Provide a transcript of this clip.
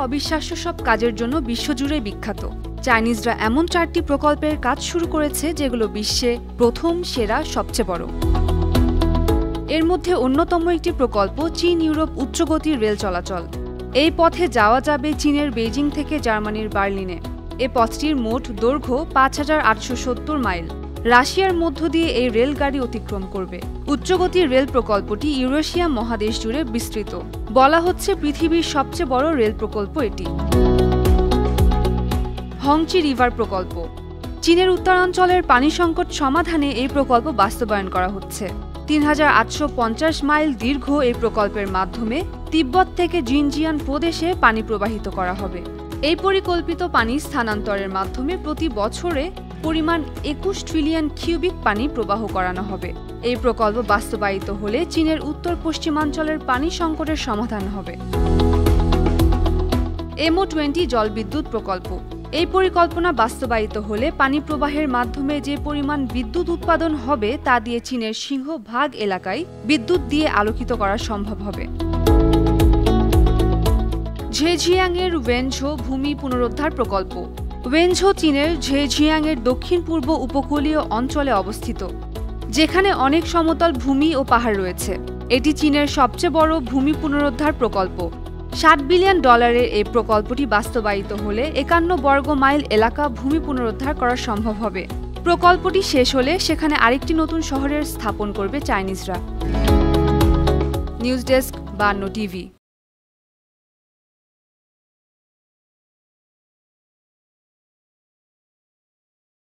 অবিশ্বাস্য সব কাজের জন্য বিশ্বজুড়ে বিখ্যাত। চাইনিজরা এমন 4টি প্রকল্পের কাজ শুরু করেছে যেগুলো বিশ্বে প্রথম, সেরা, সবচেয়ে বড়। এর মধ্যে অন্যতম একটি প্রকল্প চীন ইউরোপ উচ্চগতির রেল চলাচল। এই পথে যাওয়া যাবে চীনের বেইজিং থেকে জার্মানির বার্লিনে। এ পথটির মোট দৈর্ঘ্য 5870 মাইল। রাশিয়ার মধ্য দিয়ে এই রেলগাড়ি অতিক্রম করবে। উচ্চগতির রেল প্রকল্পটি ইউরেশিয়া মহাদেশ জুড়ে বিস্তৃত। বলা হচ্ছে পৃথিবীর সবচেয়ে বড় রেল প্রকল্প এটি। হংচি রিভার প্রকল্প। চীনের উত্তরাঞ্চলের পানি সংকট সমাধানে এই প্রকল্প বাস্তবায়ন করা হচ্ছে। 3850 মাইল দীর্ঘ এই প্রকল্পের মাধ্যমে তিব্বত থেকে জিনজিয়াং প্রদেশে পানি প্রবাহিত করা হবে। এই পরিকল্পিত পানি স্থানান্তরের মাধ্যমে প্রতি বছরে পরিমাণ 21 ট্রিলিয়ন কিউবিক পানি প্রবাহ করানো হবে। এই প্রকল্প বাস্তবায়িত হলে চীনের উত্তর পশ্চিমাঞ্চলের পানি সংকটের সমাধান হবে। MO20 জলবিদ্যুৎ প্রকল্প। এই পরিকল্পনা বাস্তবায়িত হলে পানি প্রবাহের মাধ্যমে যে পরিমাণ বিদ্যুৎ উৎপাদন হবে তা দিয়ে চীনের সিংহভাগ এলাকায় বিদ্যুৎ দিয়ে আলোকিত করা সম্ভব হবে। ঝেজিয়াংয়ের ওয়েনঝো ভূমি পুনরুদ্ধার প্রকল্প। ওয়েনঝো চীনের ঝেজিয়াংয়ের দক্ষিণ পূর্ব উপকূলীয় অঞ্চলে অবস্থিত, যেখানে অনেক সমতল ভূমি ও পাহাড় রয়েছে। এটি চীনের সবচেয়ে বড় ভূমি পুনরুদ্ধার প্রকল্প। $60 বিলিয়ন এই প্রকল্পটি বাস্তবায়িত হলে 51 বর্গ মাইল এলাকা ভূমি পুনরুদ্ধার করা সম্ভব হবে। প্রকল্পটি শেষ হলে সেখানে আরেকটি নতুন শহরের স্থাপন করবে চাইনিজরা। News desk 52 TV.